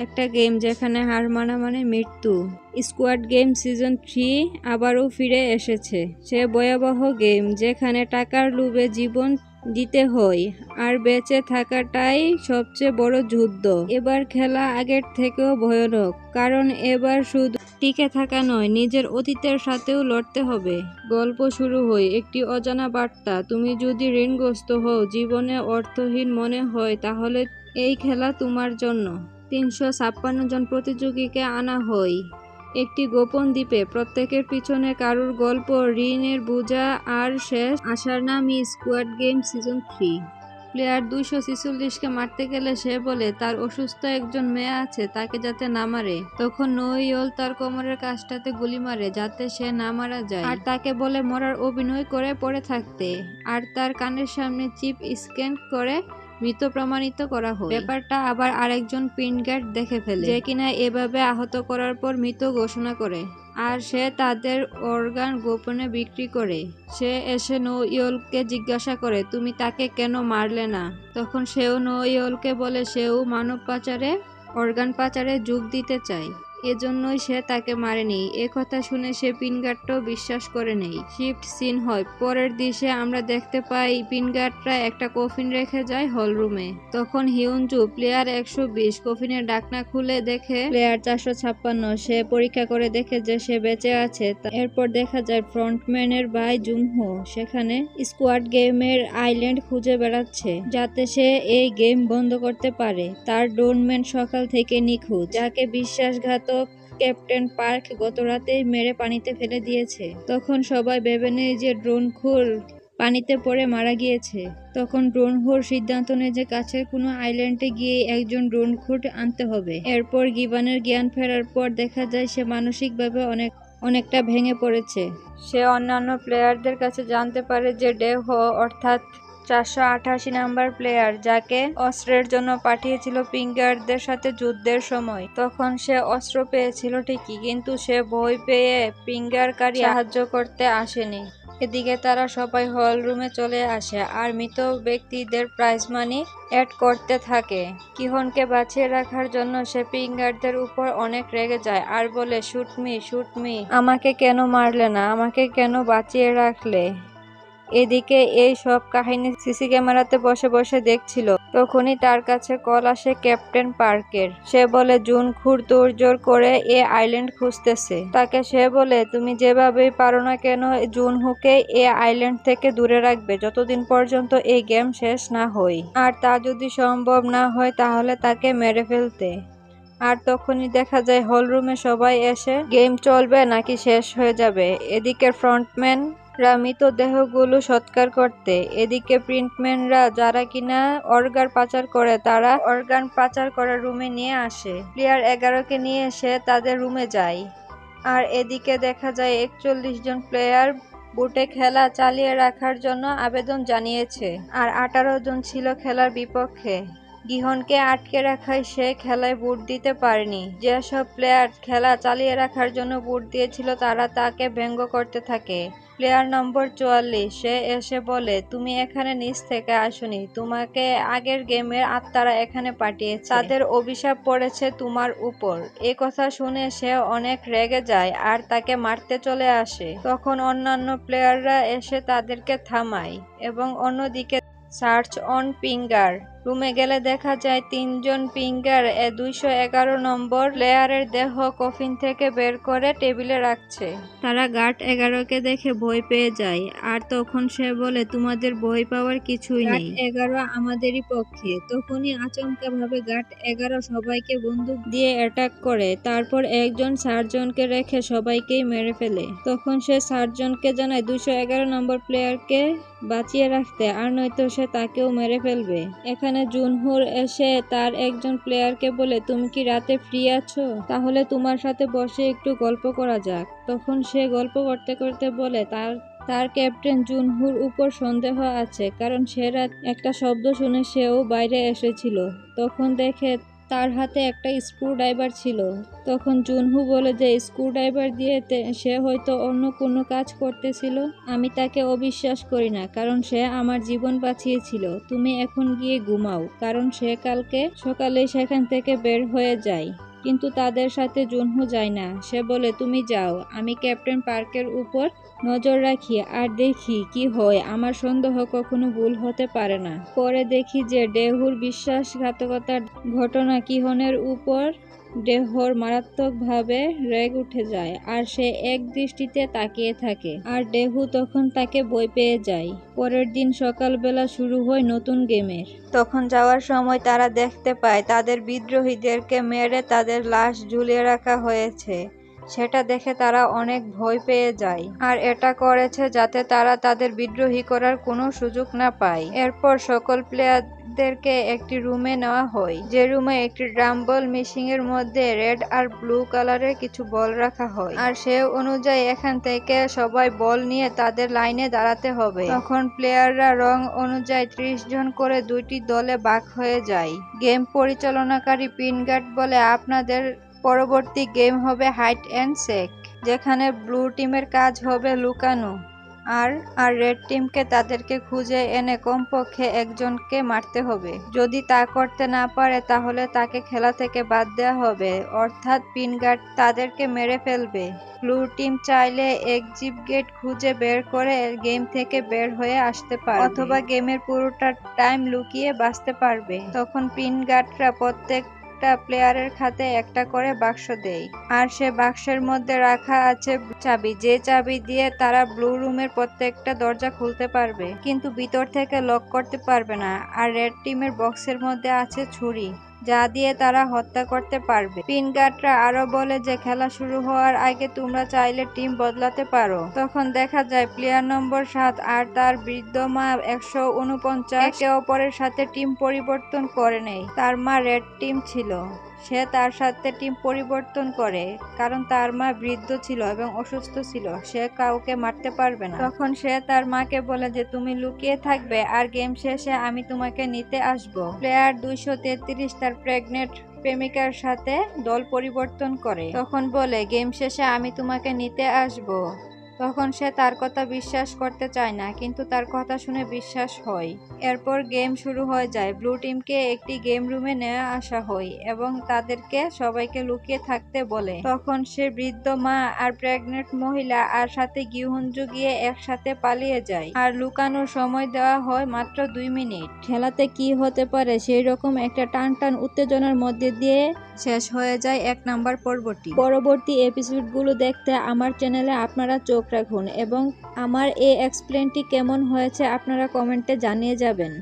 একটা গেম যেখানে হার মানা মানে মৃত্যু। স্কোয়াড গেম সিজন 3 আবারও ফিরে এসেছে। সে ভয়াবহ গেম যেখানে টাকার লোভে জীবন দিতে হয় আর বেঁচে থাকাটাই সবচেয়ে বড় যুদ্ধ। এবার খেলা আগের থেকেও ভয়ানক, কারণ এবার শুধু টিকে থাকা নয়, নিজের অতীতের সাথেও লড়তে হবে। গল্প শুরু হয় একটি অজানা বার্তা, তুমি যদি ঋণগ্রস্ত হও, জীবনে অর্থহীন মনে হয়, তাহলে এই খেলা তোমার জন্য। 356 জন প্রতিযোগীকে আনা হয় একটি গোপন দ্বীপে। প্রত্যেকের পিছনে কারুর গল্প, ঋণের বোঝা আর শেষ আশার নামই স্কোয়াড গেম সিজন 3। প্লেয়ার 246কে মারতে গেলে সে বলে তার অসুস্থ একজন মেয়ে আছে, তাকে যাতে না মারে। তখন নোয়েল তার কোমরের কাছটাতে গুলি মারে যাতে সে না মারা যায়, আর তাকে বলে মরার অভিনয় করে পড়ে থাকতে, আর তার কানের সামনে চিপ স্ক্যান করে মৃত প্রমাণিত করা হয়। ব্যাপারটা আবার আরেকজন পিনগার্ড দেখে ফেলে, যে কিনা এভাবে আহত করার পর মৃত ঘোষণা করে, আর সে তাদের অর্গান গোপনে বিক্রি করে। সে এসে নোয়েলকে জিজ্ঞাসা করে, তুমি তাকে কেন মারলে না? তখন সেও নোয়েলকে বলে সেও মানব পাচারে, অর্গান পাচারে যোগ দিতে চায়, এজন্যই সে তাকে মারেনি। কথা শুনে সে পিনগার্ডটাও বিশ্বাস করে নেই। শিফট সিন হয় পরের দিশে। আমরা দেখতে পাই পিনগার্ডরা একটা কফিন রেখে যায় হলরুমে। তখন হিউনজু, প্লেয়ার 120, কফিনের ঢাকনা খুলে দেখে প্লেয়ার 456। সে পরীক্ষা করে দেখে যে সে বেঁচে আছে। এরপর দেখা যায় ফ্রন্টম্যানের ভাই জুনহো সেখানে স্কোয়াড গেমের আইল্যান্ড খুঁজে বেড়াচ্ছে, যাতে সে এই গেম বন্ধ করতে পারে। তার ড্রোনম্যান সকাল থেকে নিখোঁজ, যাকে বিশ্বাসঘাতক ক্যাপ্টেন পার্ক গত রাতেই মেরে পানিতে ফেলে দিয়েছে। তখন সবাই ভেবে নেয় যে ড্রোনখোর পানিতে পড়ে মারা গিয়েছে। তখন ড্রোনখোর সিদ্ধান্ত নেয় যে কাছের কোনো আইল্যান্ডে গিয়ে একজন ড্রোনখোর আনতে হবে। এরপর গিবানের জ্ঞান ফেরার পর দেখা যায় সে মানসিকভাবে অনেকটা ভেঙে পড়েছে। সে অন্যান্য প্লেয়ারদের কাছে জানতে পারে যে ডেহো, অর্থাৎ 488 নাম্বার প্লেয়ার, যাকে অস্ত্রের জন্য পাঠিয়েছিল পিনগার্ডদের সাথে যুদ্ধের সময়, তখন সে অস্ত্র পেয়েছিল ঠিকই, কিন্তু সে ভয় পেয়ে পিনগারকারী সাহায্য করতে আসেনি। এদিকে তারা সবাই হল রুমে চলে আসে আর মৃত ব্যক্তিদের প্রাইজ মানি অ্যাড করতে থাকে। কিহনকে বাঁচিয়ে রাখার জন্য সে পিনগার্ডদের উপর অনেক রেগে যায় আর বলে, শুট মি, আমাকে কেন মারলে না, আমাকে কেন বাঁচিয়ে রাখলে? এদিকে এই সব কাহিনী সিসি ক্যামেরাতে বসে বসে দেখছিল। তখনই তার কাছে কল আসে ক্যাপ্টেন পার্কের। সে বলে জুনখোর তোড়জোড় করে এ আইল্যান্ড খুঁজতেছে। তাকে সে বলে, তুমি যেভাবেই পারো না কেন জুনহোকে এ আইল্যান্ড থেকে দূরে রাখবে যতদিন পর্যন্ত এই গেম শেষ না হয়, আর তা যদি সম্ভব না হয় তাহলে তাকে মেরে ফেলতে। আর তখনই দেখা যায় হলরুমে সবাই এসে গেম চলবে নাকি শেষ হয়ে যাবে। এদিকে ফ্রন্টম্যানরা মৃতদেহগুলো সৎকার করতে, এদিকে প্রিন্টম্যানরা যারা কিনা অর্গান পাচার করে, তারা অর্গান পাচার করে রুমে নিয়ে আসে। প্লেয়ার 11কে নিয়ে এসে তাদের রুমে যায়। আর এদিকে দেখা যায় 41 জন প্লেয়ার বুটে খেলা চালিয়ে রাখার জন্য আবেদন জানিয়েছে, আর 18 জন ছিল খেলার বিপক্ষে। গিহনকে আটকে রাখায় সে খেলায় ভোট দিতে পারেনি। যেসব প্লেয়ার খেলা চালিয়ে রাখার জন্য ভোট দিয়েছিল তারা তাকে ব্যঙ্গ করতে থাকে। প্লেয়ার নম্বর 44 সে এসে বলে, তুমি এখানে নিচ থেকে আসোনি, তোমাকে আগের গেমের আত্মারা এখানে পাঠিয়েছে, তাদের অভিশাপ পড়েছে তোমার উপর। এ কথা শুনে সে অনেক রেগে যায় আর তাকে মারতে চলে আসে। তখন অন্যান্য প্লেয়াররা এসে তাদেরকে থামায়। এবং অন্যদিকে সার্চ অন পিঙ্গার রুমে গেলে দেখা যায় 3 জন পিঙ্গার 211 নম্বর প্লেয়ারের দেহ কফিন থেকে বের করে টেবিলে রাখছে। তারা গার্ড 11কে দেখে ভয় পেয়ে যায়, আর তখন সে বলে, তোমাদের ভয় পাওয়ার কিছুই নেই, গার্ড 11 আমাদেরই পক্ষে। তখনই আচমকা ভাবে গার্ড 11 সবাইকে বন্দুক দিয়ে অ্যাটাক করে, তারপর একজন সার্জনকে রেখে সবাইকেই মেরে ফেলে। তখন সে সার্জনকে জানায় 211 নম্বর প্লেয়ারকে বাঁচিয়ে রাখতে, আর নয়তো সে তাকেও মেরে ফেলবে। এখানে জুনহুর এসে তার একজন প্লেয়ারকে বলে, তুমি কি রাতে ফ্রি আছো? তাহলে তোমার সাথে বসে একটু গল্প করা যাক। তখন সে গল্প করতে করতে বলে তার ক্যাপ্টেন জুনহুর উপর সন্দেহ আছে, কারণ সে রাত একটা শব্দ শুনে সেও বাইরে এসেছিল। তখন দেখে তার হাতে একটা স্ক্রুড্রাইভার ছিল। তখন জুনহু বলে যে স্ক্রুড্রাইভার দিয়ে সে হয়তো অন্য কোনো কাজ করতেছিল। আমি তাকে অবিশ্বাস করি না, কারণ সে আমার জীবন বাঁচিয়েছিল। তুমি এখন গিয়ে ঘুমাও, কারণ সে কালকে সকালে সেখান থেকে বের হয়ে যায়। কিন্তু তাদের সাথে জুনহু যায় না। সে বলে তুমি যাও, আমি ক্যাপ্টেন পার্কের উপর নজর রাখি আর দেখি কি হয়। আমার সন্দেহ কখনো ভুল হতে পারে না। পরে দেখি যে ডেহুর বিশ্বাসঘাতকতার ঘটনা কিহনের উপর ডেহর মারাত্মকভাবে রেগ উঠে যায় আর সে এক দৃষ্টিতে তাকিয়ে থাকে আর ডেহু তখন তাকে ভয় পেয়ে যায়। পরের দিন সকালবেলা শুরু হয় নতুন গেমের। তখন যাওয়ার সময় তারা দেখতে পায় তাদের বিদ্রোহীদেরকে মেরে তাদের লাশ ঝুলিয়ে রাখা হয়েছে। সেটা দেখে তারা অনেক ভয় পেয়ে যায় আর এটা করেছে যাতে তারা তাদের বিদ্রোহী করার কোনো সুযোগ না পায়। এরপর সকল প্লেয়ারদেরকে একটি রুমে নেওয়া হয়, যে রুমে একটি ড্রাম বল মেশিনের মধ্যে রেড আর ব্লু কালারের কিছু বল রাখা হয় আর সে অনুযায়ী এখান থেকে সবাই বল নিয়ে তাদের লাইনে দাঁড়াতে হবে। তখন প্লেয়াররা রং অনুযায়ী 30 জন করে দুইটি দলে ভাগ হয়ে যায়। গেম পরিচালনাকারী পিনগার্ড বলে আপনাদের পরবর্তী গেম হবে হাইড অ্যান্ড সেক, যেখানে ব্লু টিমের কাজ হবে লুকানো আর রেড টিমকে তাদেরকে খুঁজে এনে কমপক্ষে একজনকে মারতে হবে। যদি তা করতে না পারে তাহলে তাকে খেলা থেকে বাদ দেওয়া হবে, অর্থাৎ পিনগার্ড তাদেরকে মেরে ফেলবে। ব্লু টিম চাইলে এক্সিট গেট খুঁজে বের করে গেম থেকে বের হয়ে আসতে পারবে অথবা গেমের পুরোটা টাইম লুকিয়ে বাঁচতে পারবে। তখন পিনগার্ডরা প্রত্যেকটা প্লেয়ারের হাতে একটা করে বাক্স দেয় আর সে বাক্সের মধ্যে রাখা আছে চাবি, যে চাবি দিয়ে তারা ব্লু রুমের প্রত্যেকটা দরজা খুলতে পারবে, কিন্তু ভিতর থেকে লক করতে পারবে না। আর রেড টিমের বক্সের মধ্যে আছে ছুরি, যা দিয়ে তারা হত্যা করতে পারবে। পিনগার্ডরা আরো বলে যে খেলা শুরু হওয়ার আগে তোমরা চাইলে টিম বদলাতে পারো। তখন দেখা যায় প্লেয়ার নম্বর 7 আর তার বৃদ্ধ মা 149 একে অপরের সাথে টিম পরিবর্তন করে নেয়। তার মা রেড টিম ছিল, সে তার সাথে টিম পরিবর্তন করে কারণ তার মা বৃদ্ধ ছিল এবং অসুস্থ ছিল, সে কাউকে মারতে পারবে না। তখন সে তার মাকে বলে যে তুমি লুকিয়ে থাকবে আর গেম শেষে আমি তোমাকে নিতে আসবো। প্লেয়ার 233 তার প্রেগনেন্ট প্রেমিকার সাথে দল পরিবর্তন করে, তখন বলে গেম শেষে আমি তোমাকে নিতে আসবো। তখন সে তার কথা বিশ্বাস করতে চায় না, কিন্তু তার কথা শুনে বিশ্বাস হয়। এরপর গেম শুরু হয়ে যায়। ব্লু টিমকে একটি গেম রুমে নিয়ে আসা হয় এবং তাদেরকে সবাইকে লুকিয়ে থাকতে বলে। তখন সে বৃদ্ধ মা আর প্রেগনেন্ট মহিলা আর সাথে গিহুঞ্জু গিয়ে একসাথে পালিয়ে যায় আর লুকানোর সময় দেওয়া হয় মাত্র 2 মিনিট। খেলাতে কি হতে পারে সেই রকম একটা টান উত্তেজনার মধ্যে দিয়ে শেষ হয়ে যায় 1 নাম্বার পর্বটি। পরবর্তী এপিসোডগুলো দেখতে আমার চ্যানেলে আপনারা চোখ রাখুন এবং আমার এই এক্সপ্লেনটি কেমন হয়েছে আপনারা কমেন্টে জানিয়ে যাবেন।